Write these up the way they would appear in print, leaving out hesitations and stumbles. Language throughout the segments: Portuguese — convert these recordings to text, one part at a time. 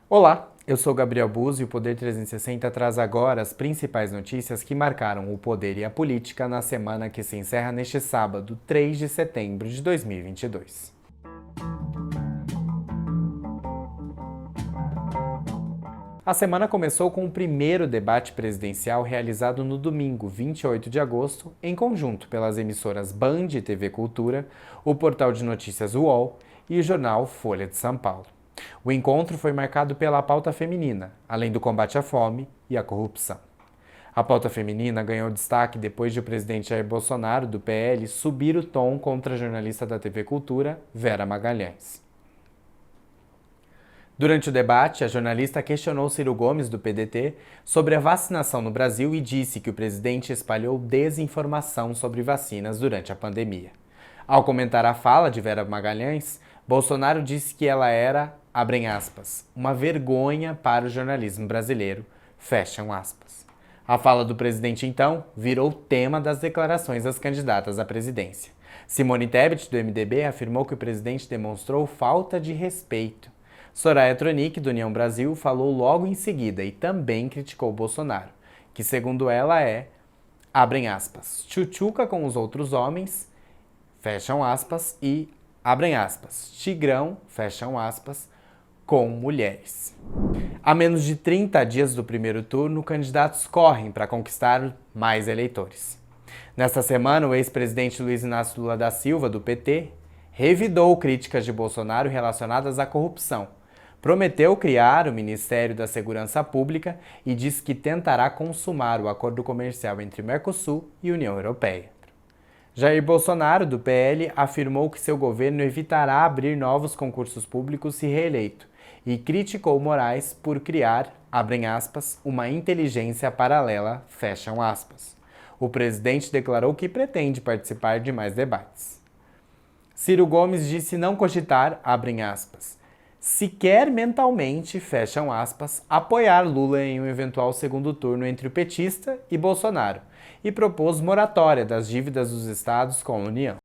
Olá, eu sou Gabriel Buzzi e o Poder 360 traz agora as principais notícias que marcaram o poder e a política na semana que se encerra neste sábado, 3 de setembro de 2022. A semana começou com o primeiro debate presidencial realizado no domingo, 28 de agosto, em conjunto pelas emissoras Band e TV Cultura, o portal de notícias UOL e o jornal Folha de São Paulo. O encontro foi marcado pela pauta feminina, além do combate à fome e à corrupção. A pauta feminina ganhou destaque depois de o presidente Jair Bolsonaro, do PL, subir o tom contra a jornalista da TV Cultura, Vera Magalhães. Durante o debate, a jornalista questionou Ciro Gomes, do PDT, sobre a vacinação no Brasil e disse que o presidente espalhou desinformação sobre vacinas durante a pandemia. Ao comentar a fala de Vera Magalhães, Bolsonaro disse que ela era, abrem aspas, uma vergonha para o jornalismo brasileiro, fecham aspas. A fala do presidente, então, virou tema das declarações das candidatas à presidência. Simone Tebet, do MDB, afirmou que o presidente demonstrou falta de respeito. Soraya Tronic, do União Brasil, falou logo em seguida e também criticou Bolsonaro, que segundo ela é, abrem aspas, tchutchuca com os outros homens, fecham aspas, e, abrem aspas, tigrão, fecham aspas, com mulheres. A menos de 30 dias do primeiro turno, candidatos correm para conquistar mais eleitores. Nesta semana, o ex-presidente Luiz Inácio Lula da Silva, do PT, revidou críticas de Bolsonaro relacionadas à corrupção. Prometeu criar o Ministério da Segurança Pública e disse que tentará consumar o acordo comercial entre Mercosul e União Europeia. Jair Bolsonaro, do PL, afirmou que seu governo evitará abrir novos concursos públicos se reeleito e criticou Moraes por criar, abrem aspas, uma inteligência paralela, fecham aspas. O presidente declarou que pretende participar de mais debates. Ciro Gomes disse não cogitar, abrem aspas, sequer mentalmente, fecham aspas, apoiar Lula em um eventual segundo turno entre o petista e Bolsonaro, e propôs moratória das dívidas dos estados com a União.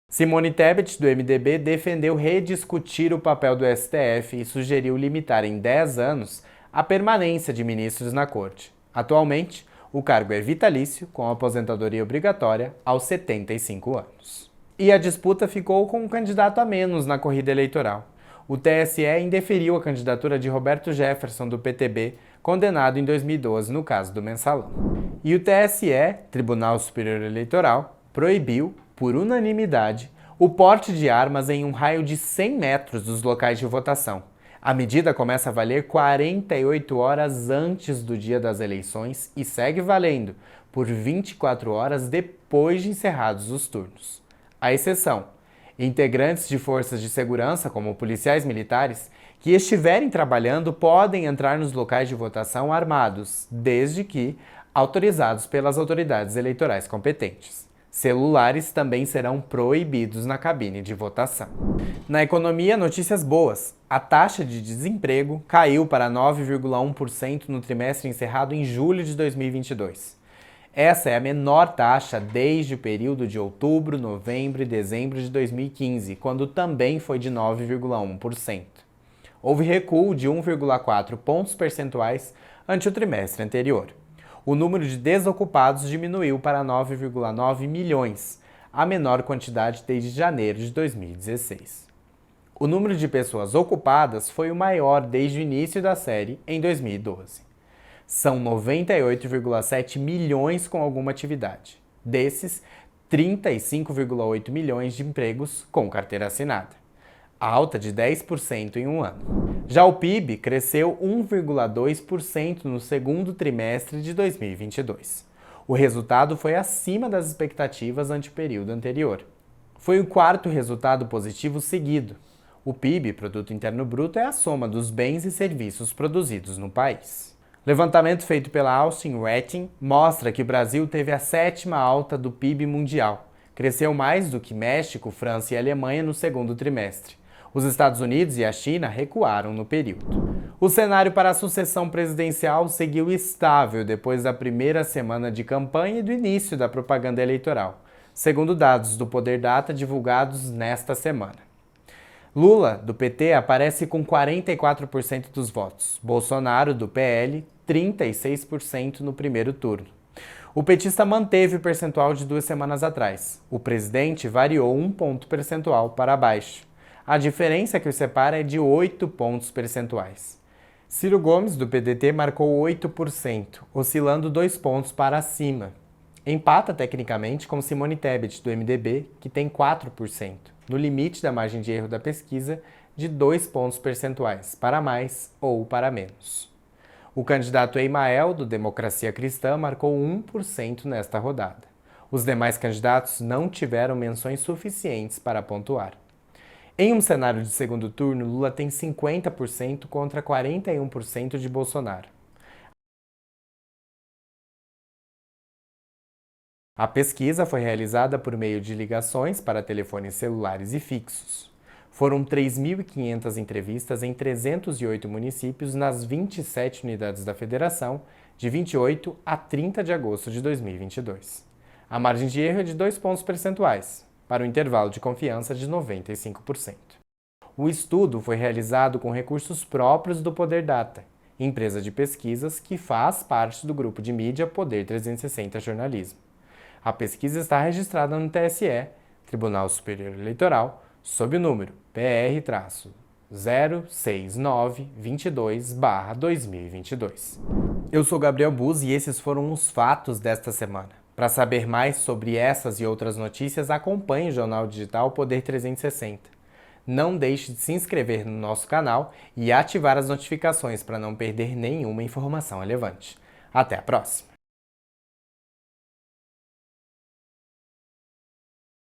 Simone Tebet, do MDB, defendeu rediscutir o papel do STF e sugeriu limitar em 10 anos a permanência de ministros na corte. Atualmente, o cargo é vitalício, com aposentadoria obrigatória aos 75 anos. E a disputa ficou com um candidato a menos na corrida eleitoral. O TSE indeferiu a candidatura de Roberto Jefferson, do PTB, condenado em 2012 no caso do Mensalão. E o TSE, Tribunal Superior Eleitoral, proibiu, por unanimidade, o porte de armas em um raio de 100 metros dos locais de votação. A medida começa a valer 48 horas antes do dia das eleições e segue valendo por 24 horas depois de encerrados os turnos. A exceção: integrantes de forças de segurança, como policiais militares, que estiverem trabalhando podem entrar nos locais de votação armados, desde que autorizados pelas autoridades eleitorais competentes. Celulares também serão proibidos na cabine de votação. Na economia, notícias boas. A taxa de desemprego caiu para 9,1% no trimestre encerrado em julho de 2022. Essa é a menor taxa desde o período de outubro, novembro e dezembro de 2015, quando também foi de 9,1%. Houve recuo de 1,4 pontos percentuais ante o trimestre anterior. O número de desocupados diminuiu para 9,9 milhões, a menor quantidade desde janeiro de 2016. O número de pessoas ocupadas foi o maior desde o início da série, em 2012. São 98,7 milhões com alguma atividade. Desses, 35,8 milhões de empregos com carteira assinada. Alta de 10% em um ano. Já o PIB cresceu 1,2% no segundo trimestre de 2022. O resultado foi acima das expectativas ante o período anterior. Foi o quarto resultado positivo seguido. O PIB, Produto Interno Bruto, é a soma dos bens e serviços produzidos no país. Levantamento feito pela Austin Rating mostra que o Brasil teve a 7ª alta do PIB mundial. Cresceu mais do que México, França e Alemanha no segundo trimestre. Os Estados Unidos e a China recuaram no período. O cenário para a sucessão presidencial seguiu estável depois da primeira semana de campanha e do início da propaganda eleitoral, segundo dados do Poder Data divulgados nesta semana. Lula, do PT, aparece com 44% dos votos. Bolsonaro, do PL, 36% no primeiro turno. O petista manteve o percentual de 2 semanas atrás. O presidente variou 1 ponto percentual para baixo. A diferença que os separa é de 8 pontos percentuais. Ciro Gomes, do PDT, marcou 8%, oscilando 2 pontos para cima. Empata tecnicamente com Simone Tebet, do MDB, que tem 4%, no limite da margem de erro da pesquisa de 2 pontos percentuais, para mais ou para menos. O candidato Emael, do Democracia Cristã, marcou 1% nesta rodada. Os demais candidatos não tiveram menções suficientes para pontuar. Em um cenário de segundo turno, Lula tem 50% contra 41% de Bolsonaro. A pesquisa foi realizada por meio de ligações para telefones celulares e fixos. Foram 3.500 entrevistas em 308 municípios nas 27 unidades da federação, de 28 a 30 de agosto de 2022. A margem de erro é de 2 pontos percentuais, para um intervalo de confiança de 95%. O estudo foi realizado com recursos próprios do Poder Data, empresa de pesquisas que faz parte do grupo de mídia Poder 360 Jornalismo. A pesquisa está registrada no TSE, Tribunal Superior Eleitoral, sob o número PR-06922/2022. Eu sou Gabriel Buz e esses foram os fatos desta semana. Para saber mais sobre essas e outras notícias, acompanhe o jornal digital Poder 360. Não deixe de se inscrever no nosso canal e ativar as notificações para não perder nenhuma informação relevante. Até a próxima!